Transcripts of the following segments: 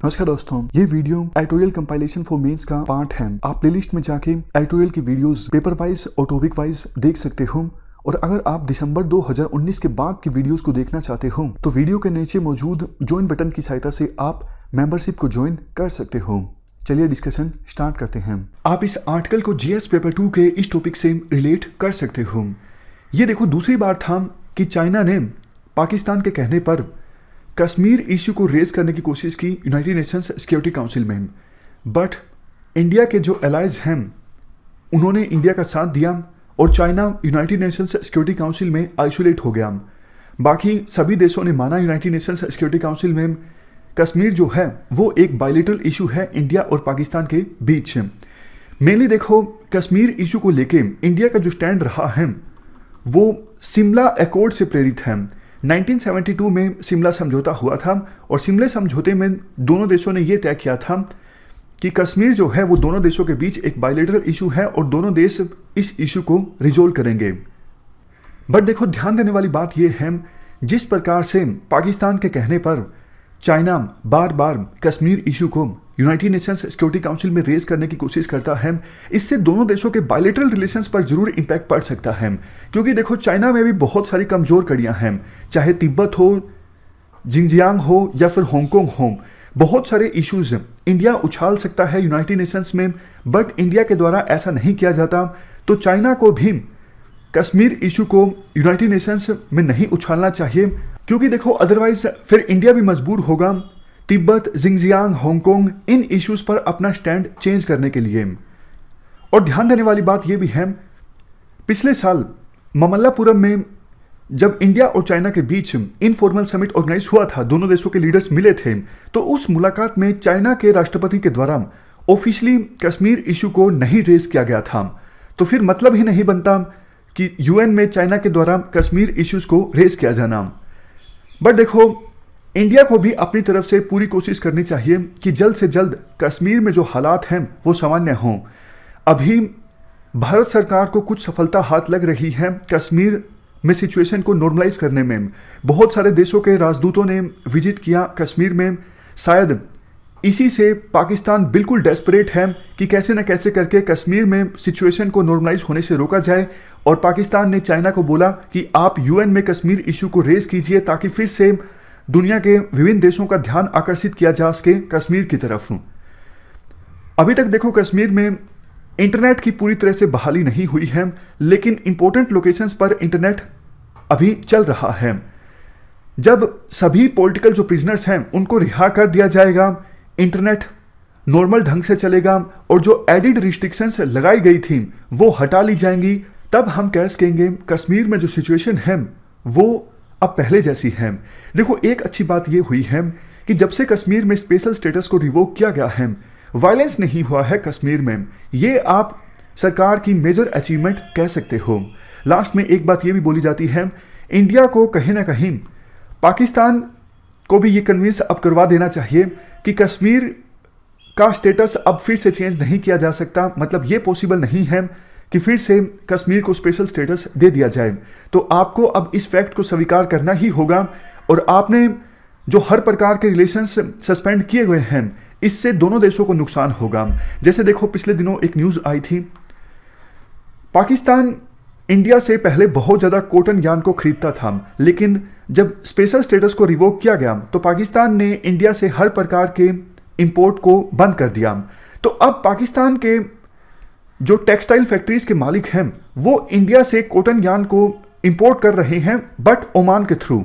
नमस्कार दोस्तों, ये video editorial compilation for mains का पार्ट है। आप प्लेलिस्ट में जाके एडिटोरियल की वीडियोस पेपर वाइज और टॉपिक वाइज देख सकते हो। और अगर आप दिसंबर 2019 के बाद की वीडियोस को देखना चाहते हो तो वीडियो के नीचे मौजूद ज्वाइन बटन की सहायता से आप मेंबरशिप को ज्वाइन कर सकते हो। चलिए डिस्कशन स्टार्ट करते हैं। आप इस आर्टिकल को जीएस पेपर 2 के इस टॉपिक से रिलेट कर सकते हो। ये देखो, दूसरी बार था कि चाइना ने पाकिस्तान के कहने पर कश्मीर इश्यू को रेज करने की कोशिश की यूनाइटेड नेशंस सिक्योरिटी काउंसिल में, बट इंडिया के जो एलाइज हैं उन्होंने इंडिया का साथ दिया और China United Nations security council में आइसोलेट हो गया। बाकी सभी देशों ने माना यूनाइटेड नेशंस सिक्योरिटी काउंसिल में कश्मीर जो है वो एक बायलैटरल इशू है इंडिया और पाकिस्तान के बीच। मेनली देखो, कश्मीर इशू को लेके इंडिया का जो स्टैंड रहा है वो शिमला एकॉर्ड से प्रेरित है। 1972 में शिमला समझौता हुआ था और शिमला समझौते में दोनों देशों ने यह तय किया था कि कश्मीर जो है वो दोनों देशों के बीच एक बायलैटरल इशू है और दोनों देश इस इशू को रिजोल्व करेंगे। बट देखो, ध्यान देने वाली बात यह है, जिस प्रकार से पाकिस्तान के कहने पर चाइना बार बार कश्मीर इशू को यूनाइटेड नेशंस सिक्योरिटी काउंसिल में रेज करने की कोशिश करता है, इससे दोनों देशों के बायलैटरल रिलेशंस पर जरूर इंपैक्ट पड़ सकता है। क्योंकि देखो, चाइना में भी बहुत सारी कमजोर कड़ियां हैं, चाहे तिब्बत हो, जिंगजियांग हो या फिर हांगकांग हो। बहुत सारे इश्यूज इंडिया उछाल सकता है यूनाइटेड नेशंस में, बट इंडिया के द्वारा ऐसा नहीं किया जाता। तो चाइना को भी कश्मीर इशू को यूनाइटेड नेशंस में नहीं उछालना चाहिए, क्योंकि देखो अदरवाइज फिर इंडिया भी मजबूर होगा तिब्बत, जिंगजियांग, हांगकांग इन इश्यूज पर अपना स्टैंड चेंज करने के लिए। और ध्यान देने वाली बात यह भी है, पिछले साल ममल्लापुरम में जब इंडिया और चाइना के बीच इनफॉर्मल समिट ऑर्गेनाइज हुआ था, दोनों देशों के लीडर्स मिले थे, तो उस मुलाकात में चाइना के राष्ट्रपति के द्वारा ऑफिशियली कश्मीर इशू को नहीं रेज किया गया था। तो फिर मतलब ही नहीं बनता कि यूएन में चाइना के द्वारा कश्मीर इश्यूज को रेज किया जाना। बट देखो, इंडिया को भी अपनी तरफ से पूरी कोशिश करनी चाहिए कि जल्द से जल्द कश्मीर में जो हालात हैं वो सामान्य हों। अभी भारत सरकार को कुछ सफलता हाथ लग रही है कश्मीर में सिचुएशन को नॉर्मलाइज करने में। बहुत सारे देशों के राजदूतों ने विजिट किया कश्मीर में। शायद इसी से पाकिस्तान बिल्कुल डेस्परेट है कि कैसे न कैसे करके कश्मीर में सिचुएशन को नॉर्मलाइज होने से रोका जाए। और पाकिस्तान ने चाइना को बोला कि आप यूएन में कश्मीर इशू को रेज कीजिए ताकि फिर से दुनिया के विभिन्न देशों का ध्यान आकर्षित किया जा सके कश्मीर की तरफ। अभी तक देखो, कश्मीर में इंटरनेट की पूरी तरह से बहाली नहीं हुई है, लेकिन इंपॉर्टेंट लोकेशंस पर इंटरनेट अभी चल रहा है। जब सभी पॉलिटिकल जो प्रिजनर्स हैं उनको रिहा कर दिया जाएगा, इंटरनेट नॉर्मल ढंग से चलेगा और जो एडिड रिस्ट्रिक्शंस लगाई गई थी वो हटा ली जाएंगी, तब हम कह सकेंगे कश्मीर में जो सिचुएशन है वो अब पहले जैसी है। देखो, एक अच्छी बात यह हुई है कि जब से कश्मीर में स्पेशल स्टेटस को रिवोक किया गया है, वायलेंस नहीं हुआ है कश्मीर में। ये आप सरकार की मेजर अचीवमेंट कह सकते हो। लास्ट में एक बात ये भी बोली जाती है, इंडिया को कहीं ना कहीं पाकिस्तान को भी ये कन्विंस अब करवा देना चाहिए कि कश्मीर का स्टेटस अब फिर से चेंज नहीं किया जा सकता। मतलब ये पॉसिबल नहीं है कि फिर से कश्मीर को स्पेशल स्टेटस दे दिया जाए। तो आपको अब इस फैक्ट को स्वीकार करना ही होगा। और आपने जो हर प्रकार के रिलेशंस सस्पेंड किए हुए हैं, इससे दोनों देशों को नुकसान होगा। जैसे देखो, पिछले दिनों एक न्यूज़ आई थी, पाकिस्तान इंडिया से पहले बहुत ज़्यादा कॉटन यार्न को खरीदता था, लेकिन जब स्पेशल स्टेटस को रिवोक किया गया तो पाकिस्तान ने इंडिया से हर प्रकार के इंपोर्ट को बंद कर दिया। तो अब पाकिस्तान के जो टेक्सटाइल फैक्ट्रीज के मालिक हैं वो इंडिया से कॉटन यार्न को इंपोर्ट कर रहे हैं, बट ओमान के थ्रू।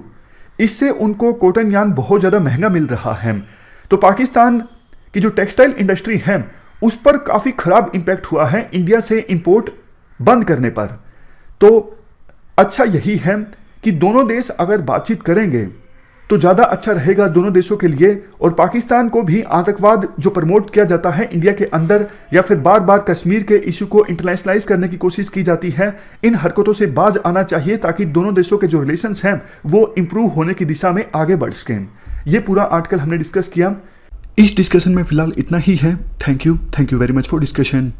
इससे उनको कॉटन यार्न बहुत ज़्यादा महंगा मिल रहा है। तो पाकिस्तान की जो टेक्सटाइल इंडस्ट्री है उस पर काफ़ी खराब इंपैक्ट हुआ है इंडिया से इंपोर्ट बंद करने पर। तो अच्छा यही है कि दोनों देश अगर बातचीत करेंगे तो ज़्यादा अच्छा रहेगा दोनों देशों के लिए। और पाकिस्तान को भी आतंकवाद जो प्रमोट किया जाता है इंडिया के अंदर, या फिर बार बार कश्मीर के इशू को इंटरनेशनलाइज करने की कोशिश की जाती है, इन हरकतों से बाज आना चाहिए ताकि दोनों देशों के जो रिलेशंस हैं वो इंप्रूव होने की दिशा में आगे बढ़ सकें। ये पूरा आर्टिकल हमने डिस्कस किया। इस डिस्कशन में फिलहाल इतना ही है। Thank you very much for discussion.